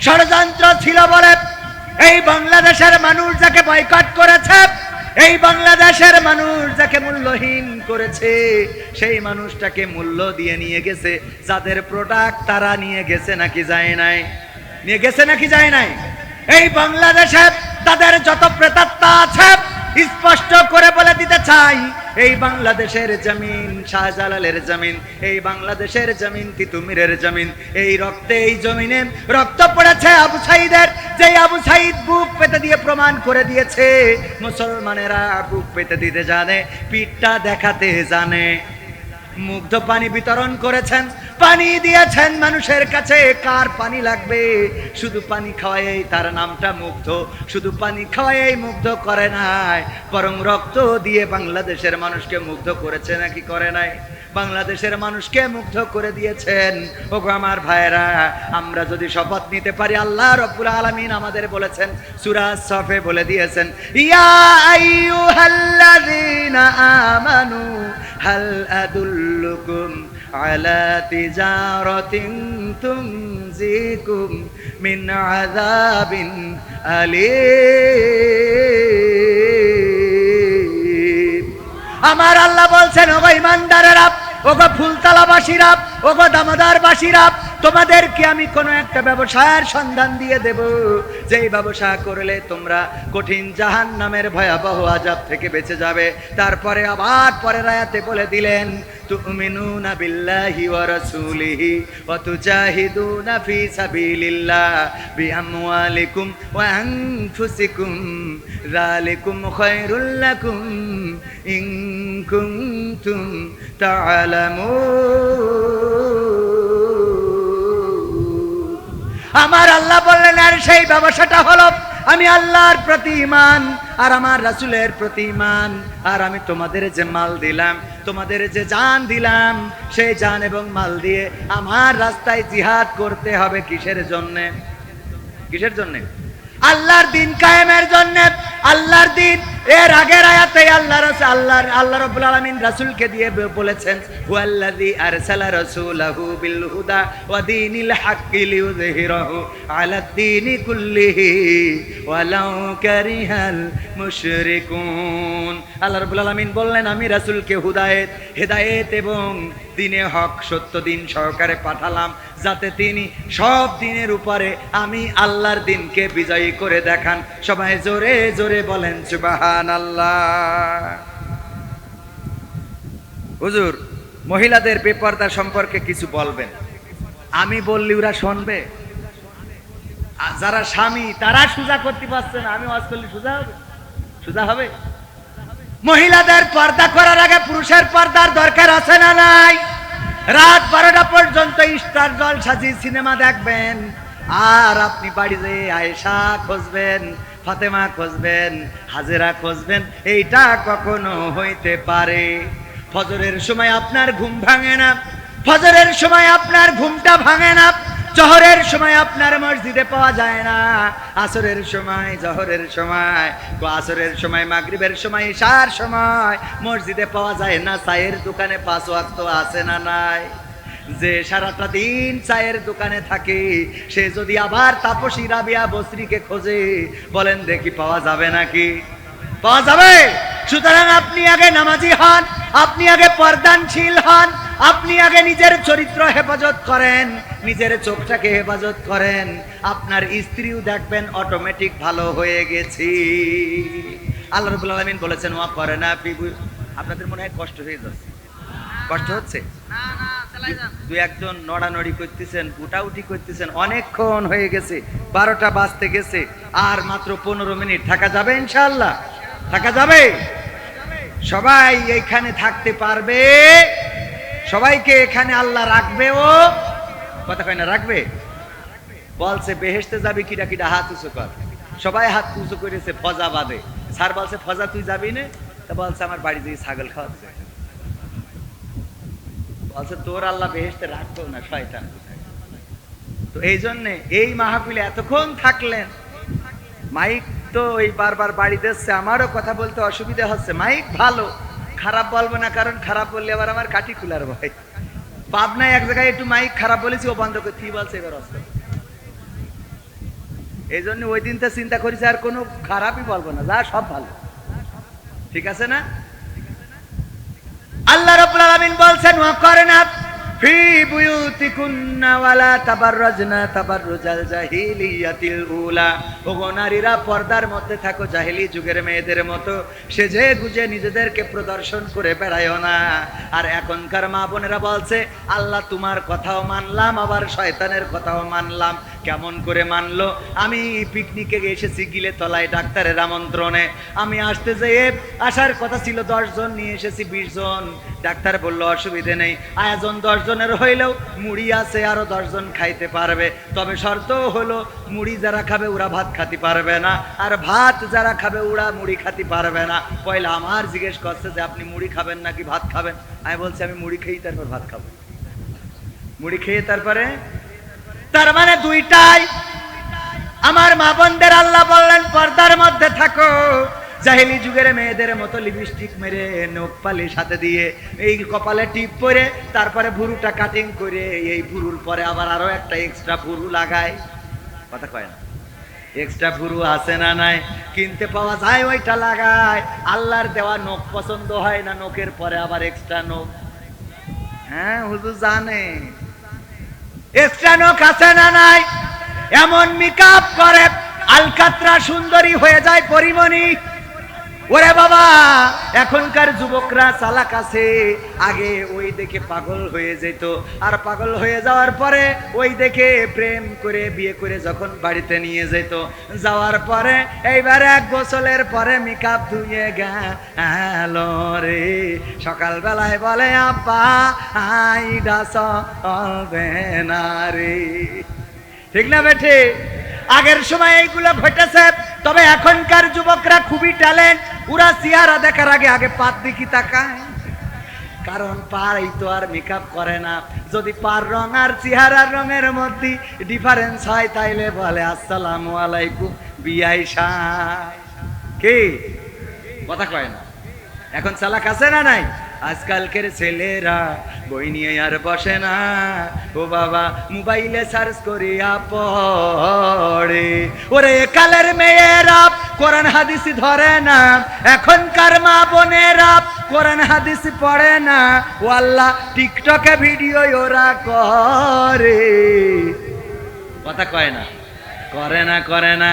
ষড়যন্ত্র ছিল বলে এই বাংলাদেশের মানুষ যাকে বয়কট করেছে, এই বাংলাদেশের মানুষ যাকে মূল্যহীন করেছে, সেই মানুষটাকে মূল্য দিয়ে নিয়ে গেছে যাদের প্রোডাক্ট, তারা নিয়ে গেছে নাকি যায় নাই? নিয়ে গেছে নাকি যায় নাই? এই বাংলাদেশে তাদের যত প্রেতাত্মা আছে স্পষ্ট করে বলে দিতে চাই, এই বাংলাদেশের জমিন শাহজালালের জমিন, এই বাংলাদেশের জমিন তিতুমিরের জমিন, এই রক্তে, এই জমিনে রক্ত পড়েছে আবু সাঈদের, যে আবু সাঈদ বুক পেতে দিয়ে প্রমাণ করে দিয়েছে মুসলমানেরা বুক পেতে দিতে জানে, পিঠটা দেখাতে জানে। মুগ্ধ পানি বিতরণ করেছেন, পানি দিয়েছেন মানুষের কাছে। কার পানি লাগবে? শুধু পানি খাওয়াই তার নামটা মুগ্ধ, শুধু পানি খাওয়াই মুগ্ধ করে নাই, বরং রক্ত দিয়ে বাংলাদেশের মানুষকে মুগ্ধ করেছে নাকি করে নাই? বাংলাদেশের মানুষকে মুগ্ধ করে দিয়েছেন। ওগো আমার ভাইরা, আমরা যদি শপথ নিতে পারি, আল্লাহ রাব্বুল আলামিন আমাদের বলেছেন, সূরা সফে বলে দিয়েছেন, ইয়া আইয়ুহাল্লাযীনা আমানু হাল আদুল্লুকুম আলা তিজারাতিন তুনজিকুম মিন আযাবিন আলীম। আমার আল্লাহ বলছেন, ওগো ঈমানদারেরা, ওগো ফুলতলাবাসীরা, ওগো দামোদরবাসীরা, তোমাদেরকে আমি কোনো একটা ব্যবসায়ের সন্ধান দিয়ে দেব, যেই ব্যবসা করলে তোমরা কঠিন জাহান্নামের ভয়াবহ আযাব থেকে বেঁচে যাবে। তারপরে আবার পরের আয়াতে বলে দিলেন, তুমিনুনা বিল্লাহি ওয়া রাসূলিহি ওয়া তুজাহিদুনা ফি সাবিলিল্লাহ বিআমওয়ালিকুম ওয়া আনফুসিকুম যালিকুম খায়রুল লাকুম ইন কুনতুম তা'লামুন। আমার আল্লাহ বললেন, আর সেই ব্যবসাটা হলো আমি আল্লাহর প্রতি ঈমান আর আমার রাসূলের প্রতি ঈমান, আর আমি তোমাদের যে মাল দিলাম, তোমাদের যে জান দিলাম, সেই জান এবং মাল দিয়ে আমার রাস্তায় জিহাদ করতে হবে। কিসের জন্যে? কিসের জন্যে? আল্লাহর দিন কায়েমের জন্যে। আল্লাহর দিন, এর আগের আয়াতে আল্লাহ রাব্বুল আলামিন রাসূলকে দিয়ে বলেছেন, হুয়াল্লাযী আরসালা রাসূলাহু বিল হুদা ওয়া দীনিল হাক্কি লিইয়ুযহিরাহু আলাদ দীনি কুল্লিহি ওয়ালাউ কারিহাল মুশরিকুন। আল্লাহ রাব্বুল আলামিন বললেন, আমি রাসূলকে হেদায়েত এবং দিনে হক, সত্য দিন সহকারে পাঠালাম, যাতে তিনি সব দিনের উপরে আমি আল্লাহর দিনকে বিজয়ী করে দেখান। সবাই জোরে জোরে বলেন সুবহানাল্লাহ। হুজুর, মহিলাদের বেপরদা সম্পর্কে কিছু বলবেন। আমি বললি ওরা শুনবে? যারা স্বামী তারা সোজা করতে পারছে না, আমি ওয়াজ করলে সোজা হবে? সোজা হবে? মহিলাদের পর্দা করার আগে পুরুষের পর্দার দরকার আছে না নাই? রাত 12টা পর্যন্ত স্টার জলসাজি সিনেমা দেখবেন, আর আপনি বাড়িতে আয়েশা খুঁজবেন, ফাতেমা খুঁজবেন, হাজেরা খুঁজবেন, এইটা কখনো হইতে পারে? ফজরের সময় আপনার ঘুম ভাঙে না, ফজরের সময় আপনার ঘুমটা ভাঙে না, জোহরের সময় আপনার মসজিদে পাওয়া যায় না, আসরের সময়, জোহরের সময়, আসরের সময়, মাগরিবের সময়, ইশার সময় মসজিদে পাওয়া যায় না। চায়ের দোকানে 5 ওয়াক্ত আছে না নাই? যে সারাটা দিন চায়ের দোকানে থাকে, সে যদি আবার তাপসী রাবিয়া বসরিকে খোঁজে, বলেন দেখি পাওয়া যাবে নাকি? পাওয়া যাবে? সুতরাং আপনি আগে নামাজি হন, আপনি আগে পর্দানশীল হন, আপনি আগে নিজের চরিত্র হেফাজত করেন, নিজের চোখটাকে হেফাজত করেন, আপনার স্ত্রীও দেখবেন অটোমেটিক ভালো হয়ে গেছি। আল্লাহ রাব্বুল আলামিন বলেছেন, ওয়া করনা ফি। আপনাদের মনে হয় কষ্ট হয়ে যাচ্ছে? কষ্ট হচ্ছে? দুই একজন নড়ানড়ি করতেছেন, উঠাউঠি করতেছেন, অনেকক্ষণ হয়ে গেছে, 12টা বাজতে গেছে, আর মাত্র 15 মিনিট। থাকা যাবে ইনশাআল্লাহ? থাকা যাবে? সবাই এইখানে থাকতে পারবে? সবাইকে এখানে আল্লাহ রাখবে? ও কথা কয় না, রাখবে? বলছে বেহেশতে যাবি কিডা কিডা হাত উঁচু কর। সবাই হাত উঁচু করেছে ফজা বাদে। স্যার বলছে, ফজা তুই যাবি না? তা বলছে, আমার বাড়ি দিয়ে ছাগল খাওয়াতে যায়। বলছে, তোর আল্লাহ বেহেশতে রাখতো না, শয়তান। তো এই জন্যে এই মাহফিলে এতক্ষণ থাকলেন। মাইক তো ওই বারবার বাড়ি দিচ্ছে, আমারও কথা বলতে অসুবিধা হচ্ছে। মাইক ভালো, খারাপ বলবো না, কারণ খারাপ বললে আবার আমার কাঠি খুলার ভয়। পাবনায় এক জায়গায় একটু মাইক খারাপ বলেছি, ও বন্ধ করে কি বলছে এবার অস্ত। এই জন্য ওই দিনটা চিন্তা করেছে আর কোনো খারাপই বলবো না, যা সব ভালো, ঠিক আছে না? আল্লাহ রাব্বুল আলামিন বলছেন ওয়াকরনা ফি বুয়ুতিকুন্না ওয়ালা তাবাররাজনা তাবাররুজাল জাহিলিয়াতিল উলা। ওগো নারীরা পর্দার মধ্যে থাকো জাহেলি যুগের মেয়েদের মতো সেজে গুজে নিজেদেরকে প্রদর্শন করে বেড়ায়ও না। আর এখনকার মা বোনেরা বলছে আল্লাহ তোমার কথাও মানলাম আবার শয়তানের কথাও মানলাম। কেমন করে মানলো? আমি পিকনিকে এসেছি গিলে তলায় ডাক্তারের আমন্ত্রণে, আমি আসতে যেয়ে আসার কথা ছিল 10 জন, নিয়ে এসেছি 20 জন। ডাক্তার বলল অসুবিধে নেই, আয়োজন 10 জনের হইলেও মুড়ি আছে আরো 10 জন খাইতে পারবে, তবে শর্ত হলো মুড়ি যারা খাবে ওরা ভাত খাতে পারবে না, আর ভাত যারা খাবে ওরা মুড়ি খাতে পারবে না। পয়লা আমার জিজ্ঞেস করছে যে আপনি মুড়ি খাবেন নাকি ভাত খাবেন? আমি বলছি আমি মুড়ি খেয়েই তারপর ভাত খাবো। মুড়ি খেয়ে তারপরে, তার মানে দুইটাই। আমার মা বোনদের আল্লাহ বললেন পর্দার মধ্যে থাকো, জাহেলি যুগের মেয়েদের মতো লিপস্টিক মেরে নখ পালিশ হাতে দিয়ে এই কপালে টিপ পরে তারপরে ভুরুটা কাটিং করে এই ভুরুর পরে আবার আরো একটা এক্সট্রা ভুরু লাগায়। কথা কয় না? এক্সট্রা ভুরু আছে না নাই? কিনতে পাওয়া যায়, ওইটা লাগায়। আল্লাহর দেওয়া নখ পছন্দ হয় না, নখের পরে আবার এক্সট্রা নখ। হ্যাঁ হুজুর জানে এক্সট্রা নখ আছে না নাই? এমন মেকআপ করে আলকাতরা সুন্দরী হয়ে যায় পরিমণি। ওরে বাবা, এখনকার যুবকরা চালাক আছে, আগে ওই দেখে পাগল হয়ে যেত, আর পাগল হয়ে যাওয়ার পরে ওই দেখে প্রেম করে বিয়ে করে যখন বাড়িতে নিয়ে যেত, যাওয়ার পরে এইবার 1 গোসলের পরে মেকআপ ধুয়ে গেল রে, সকালবেলায় বলে আপা আইডা চলবে না রে। ঠিক না বেঠে? আগের সময় এইগুলো ঘটেছে, তবে এখনকার যুবকরা খুবই ট্যালেন্ট। ওরা চেহারা দেখার আগে আগে পাত দিকে তাকায়, কারণ পাই তো আর মেকআপ করে না। যদি পার রং আর চেহারার রঙের মধ্যে ডিফারেন্স হয় তাইলে বলে আসসালামু আলাইকুম বিয়াই সাহেব। কি কথা কয় না? এখন চালাক আছে না নাই? আজকালকের ছেলেরা বই নিয়ে আর বসে না, ও বাবা মোবাইলে সার্চ করিয়া পড়ে। ওরে কালের মেয়েরা কোরআন হাদিস ধরে না, এখনকার মা বোনেরা কোরআন হাদিস পড়ে না, ও আল্লাহ টিকটকে ভিডিও ওরা করে। কথা কয় না? করে না, করে না।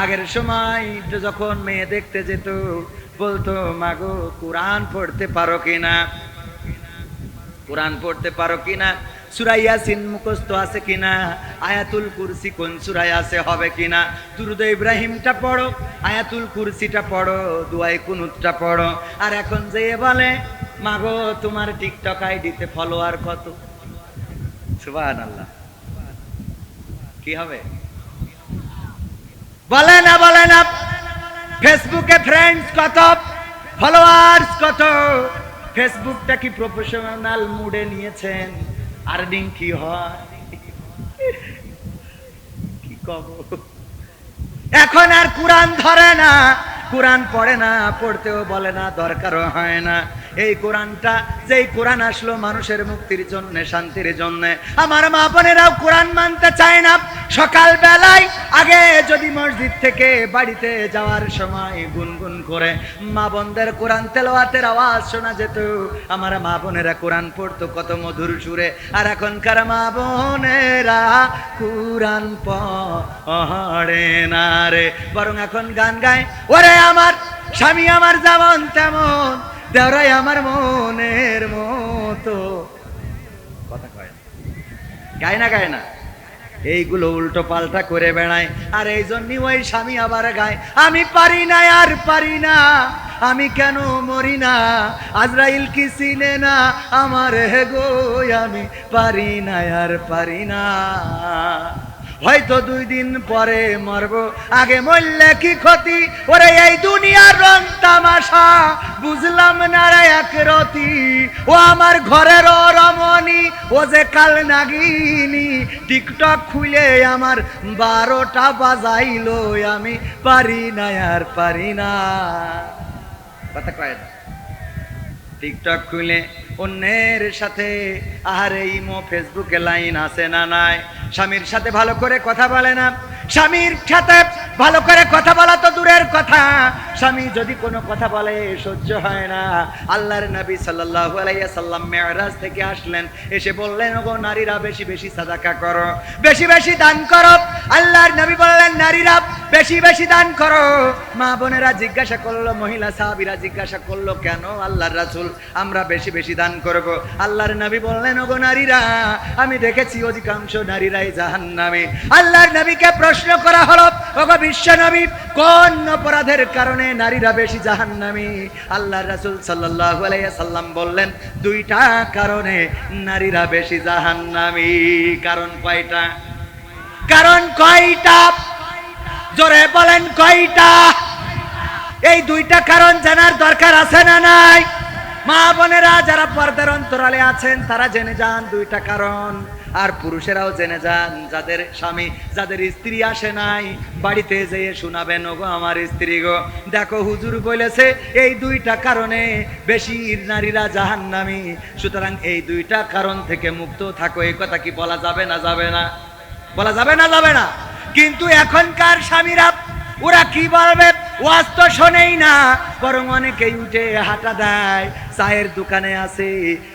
আগের সময় যখন মেয়ে দেখতে যেত বলতো মাগো কোরআন পড়তে পারো কিনা, কোরআন পড়তে পারো কিনা, সূরা ইয়াসিন মুখস্থ আছে কিনা, আয়াতুল কুরসি কোন সূরায় আছে হবে কিনা, দুরূদ ইব্রাহিমটা পড়ো, আয়াতুল কুরসিটা পড়ো, দুআয়ে কুনুতটা পড়ো। আর এখন যে বলে মাগো তোমার টিকটক আইডিতে ফলোয়ার কত? সুবহানাল্লাহ। কি হবে? বলে না, বলে না। ফেসবুকে ফ্রেন্ডস কত, ফলোয়ার্স কত? ফেসবুকটা কি প্রফেশনাল মুডে নিয়েছেন? আর্নিং কি হয়? কি কব? এখন আর কোরআন ধরে না, কোরআন পড়ে না, পড়তেও বলে না, দরকারও হয় না। এই কোরআনটা, যেই কোরআন আসলো মানুষের মুক্তির জন্য, শান্তির জন্য, আমার মা বোনেরাও কোরআন মানতে চায় না। সকাল বেলায় আগে যদি মসজিদ থেকে বাড়িতে যাওয়ার সময় গুনগুন করে মা বোনদের কোরআন তেলাওয়াতের আওয়াজ শোনা যেত, আমার মা বোনেরা কোরআন পড়তো কত মধুর সুরে। আর এখনকার মা বোনেরা কোরআন পড়ে না রে, বরং এখন গান গায়। ওরে আমার স্বামী আমার যেমন তেমন, দেওরাই আমার মনের মতো। কথা কয় না? গায় না, গায় না? এইগুলো উল্টো পাল্টা করে বেড়ায়। আর এই জন্যই ওই স্বামী আবার গায় আমি পারি না আর পারি না, আমি কেন মরি না, আজরাইল কি চিনে না আমার হে গো, আমি পারি না আর পারি না। হয়তো 2 দিন পরে মরবো, আগে মরলে কি ক্ষতি? ওরে এই দুনিয়ার রং তামাশা বুঝলাম না রে এক রতি, ও আমার ঘরের রমণী, ও যে কাল নাগিনী, টিকটক খুলে আমার 12টা বাজাইলো, আমি পারি না আর পারি না। কথা কয় না? টিকটক খুলে অন্যের সাথে, আরে ইমো ফেসবুকে লাইন আছে না নাই? স্বামীর সাথে ভালো করে কথা বলে না, স্বামীর সাথে ভালো করে কথা বলা তো দূরের কথা, স্বামী যদি কোনো কথা বলে সহ্য হয় না। আল্লাহর নবী সাল্লাল্লাহু আলাইহি সাল্লাম মেরাজ থেকে আসলেন, এসে বললেন, ওগো নারীরা বেশি বেশি সাদাকা করো, বেশি বেশি দান করো। আল্লাহর নবী বললেন, নারীরা বেশি বেশি দান করো। মা বোনেরা জিজ্ঞাসা করলো, মহিলা সাহাবীরা জিজ্ঞাসা করলো, কেন আল্লাহর রাসূল আমরা বেশি বেশি দান করব? আল্লাহর নবী বললেন, ওগো নারীরা, আমি দেখেছি অধিকাংশ নারীরাই জাহান্নামে। আল্লাহর নবীকে প্রশ্ন করা হলো, ওগো বিশ্ব নবী, কোন অপরাধের কারণে নারীরা বেশি জাহান্নামী? আল্লাহর রাসূল সাল্লাল্লাহু আলাইহি সাল্লাম বললেন, দুইটা কারণে নারীরা বেশি জাহান্নামী। কারণ কয়টা? কারণ কয়টা? জোরে বলেন কয়টা? এই দুইটা কারণ জানার দরকার আছে না নাই? মা বোনেরা যারা পর্দার অন্তরালে আছেন তারা জেনে যান দুইটা কারণ। আর পুরুষেরাও জেনে যান, যাদের স্বামী, যাদের স্ত্রী আসে নাই, বাড়িতে যেয়ে শোনাবেন, ওগো আমার স্ত্রী গো, দেখো হুজুর বলেছে এই দুইটা কারণে বেশি নারীরা জাহান্নামী। সুতরাং এই দুইটা কারণ থেকে মুক্ত থাকো। এই কথা কি বলা যাবে না যাবে না? বলা যাবে না যাবে না? কিন্তু এখনকার স্বামীরা ওরা কি বলবে? ওয়াজ তো শোনেই না, বরং অনেকেই উঠে হাঁটা দেয়, চায়ের দোকানে আছে,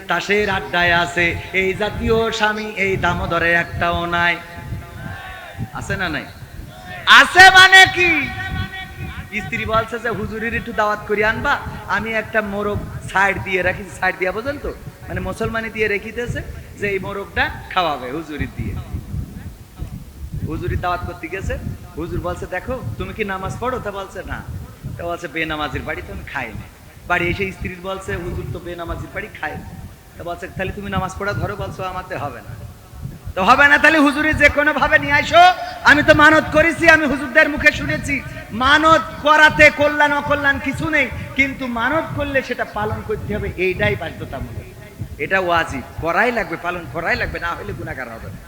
তাসের আড্ডায় আছে। এই জাতীয় স্বামী এই দামোদরে একটাও নাই। আছে না নাই? আছে মানে কি? স্ত্রী বলছে যে হুজুরের একটু দাওয়াত করে আনবা, আমি একটা মোরগ সাইড দিয়ে রাখি, সাইড দিয়া বোঝেন তো, মানে মুসলমানি দিয়ে রেখিতেছে যে এই মোরগটা খাওয়াবে হুজুরি দিয়ে। হুজুরি দাওয়াত করতে গেছে, হুজুর বলছে, দেখো তুমি কি নামাজ পড়ো? তা বলছে না। তা বলছে, বেনামাজির বাড়ি তো আমি খাই না। বাড়ি এসে স্ত্রী বলছে, হুজুর তো বেনামাজির বাড়ি খায় না। তা বলছে, তাহলে তুমি নামাজ পড়া ধরো। বলছো, আমাতে হবে না। তো হবে না, তাহলে হুজুরি যে কোনো ভাবে নিয়ে আসো। আমি তো মানত করেছি, আমি হুজুরদের মুখে শুনেছি, মানত করাতে কল্যাণ অকল্যাণ কিছু নেই, কিন্তু মানত করলে সেটা পালন করতে হবে, এইটাই বাধ্যতামূলক, এটা ওয়াজিব, করাই লাগবে, পালন করাই লাগবে, না হলে গুনাহগার হবে না।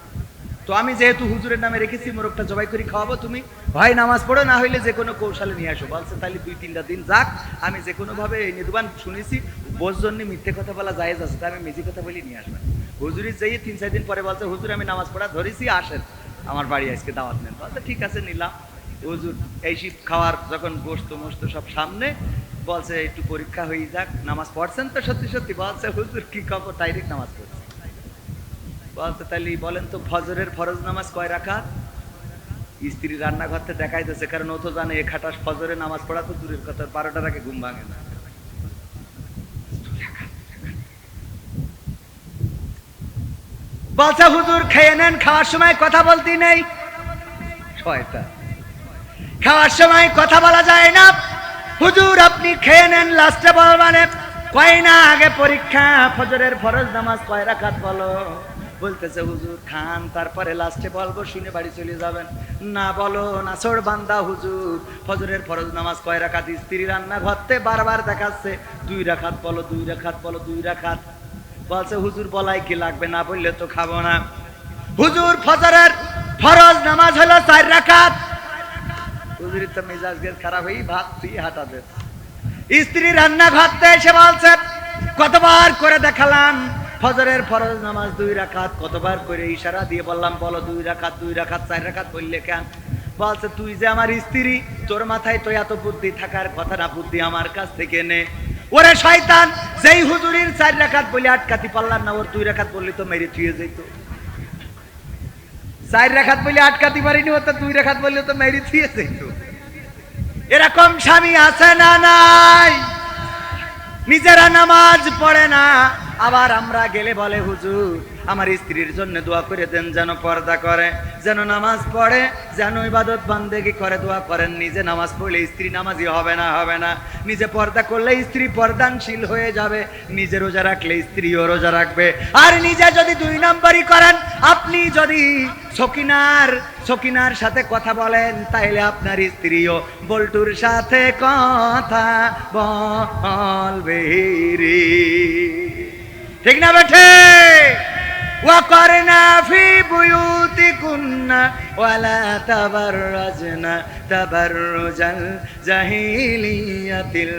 তো আমি যেহেতু হুজুরের নামে রেখেছি, মোরগটা জবাই করে খাওয়াবো, তুমি হয় নামাজ পড়ো, না হইলে যে কোনো কৌশলে নিয়ে আসো। বলছে, তাহলে 2-3টা দিন যাক, আমি যে কোনো ভাবে নির্বাণ শুনেছি, বোঝ জন্য মিথ্যে কথা বলা জায়েজ আছে, তাই আমি মিজি কথা বলি নিয়ে আসবেন। হুজুরি যেয়ে 3-4 দিন পরে বলছে, হুজুর আমি নামাজ পড়া ধরেছি, আসেন আমার বাড়ি আজকে দাওয়াত নেন। বলছে, ঠিক আছে নিলাম। হুজুর এই শীত খাওয়ার যখন গোশত মোস্ত সব সামনে, বলছে একটু পরীক্ষা হয়ে যাক, নামাজ পড়ছেন তো সত্যি সত্যি? বলছে, হুজুর কি খবর, ডাইরেক্ট নামাজ পড়ছে। বলতে, তাহলে বলেন তো ফজরের ফরজ নামাজ কয় রাকাত? স্ত্রী রান্নাঘর থেকে দেখাইতেছে, কারণ ও তো জানে এ খাটাস ফজরে নামাজ পড়া তো দূরের কথা, 12টার আগে ঘুম ভাঙে না। বলছে, হুজুর খেয়ে নেন, খাওয়ার সময় কথা বলতে নেই। ছয়টা খাওয়ার সময় কথা বলা যায় না। হুজুর আপনি খেয়ে নেন, লাস্টে বলবানে কয় না, আগে পরীক্ষা, ফজরের ফরজ নামাজ কয় রাকাত বলো। বলতেছে, হুজুর খান, তারপরে লাস্টে বলবো, শুনে বাড়ি চলে যাবেন। না বলো না ছোড় বান্দা, হুজুর ফজরের ফরজ নামাজ কয় রাকাত? স্ত্রী রান্না ঘরতে বারবার দেখাচ্ছে, 2 রাকাত বলো, 2 রাকাত বলো, 2 রাকাত। বলছে, হুজুর বলাই কি লাগবে, না বললে তো খাবো না। হুজুর ফজরের ফরজ নামাজ হলো 4 রাকাত। হুজুরের তো মেজাজ খারাপ হয়ে ভাত দিয়ে হাঁটা দেন। স্ত্রী রান্না ঘরতে এসে বলছে, কতবার করে দেখালাম ফজরের ফরজ নামাজ 2 রাকাত, কতবার করে ইশারা দিয়ে বললাম, বলো 2 রাকাত, 2 রাকাত, 4 রাকাত বললে কেন? বলছে, তুই যে আমার স্ত্রী, তোর মাথায় তো এত বুদ্ধি থাকার কথা না, বুদ্ধি আমার কাছ থেকে নে। ওরে শয়তান, যেই হুজুরির 4 রাকাত বলে আটকাতে পারলাম না, ওর 2 রাকাত বললে তো মেরে থুয়ে যেত। 4 রাকাত বলে আটকাতে পারিনি, ও তো 2 রাকাত বললে তো মেরে থুয়ে যেত। এরকম স্বামী আছে না নাই? নিজেরা নামাজ পড়ে না, আবার আমরা গেলে বলে, হুজুর আমার স্ত্রীর জন্য দোয়া করে দেন, যেন পর্দা করে, যেন নামাজ পড়ে, যেন ইবাদত বান্দেগি করে, দোয়া করেন। নিজে নামাজ পড়লে স্ত্রী নামাজি হবে না, হবে না। নিজে পর্দা করলে স্ত্রী পর্দানশীল হয়ে যাবে, নিজে রোজা রাখলে স্ত্রীও রোজা রাখবে। আর নিজে যদি 2 নম্বরই করেন, আপনি যদি সকিনার সাথে কথা বলেন, তাইলে আপনার স্ত্রীও বল্টুর সাথে কথা বলবে রে। ঠিক না বেঠে? ওয়াকরনা ফি বুয়ুতিকুন্না ওয়ালা তাবাররাজনা তাবাররুজাল জাহিলিয়াতিল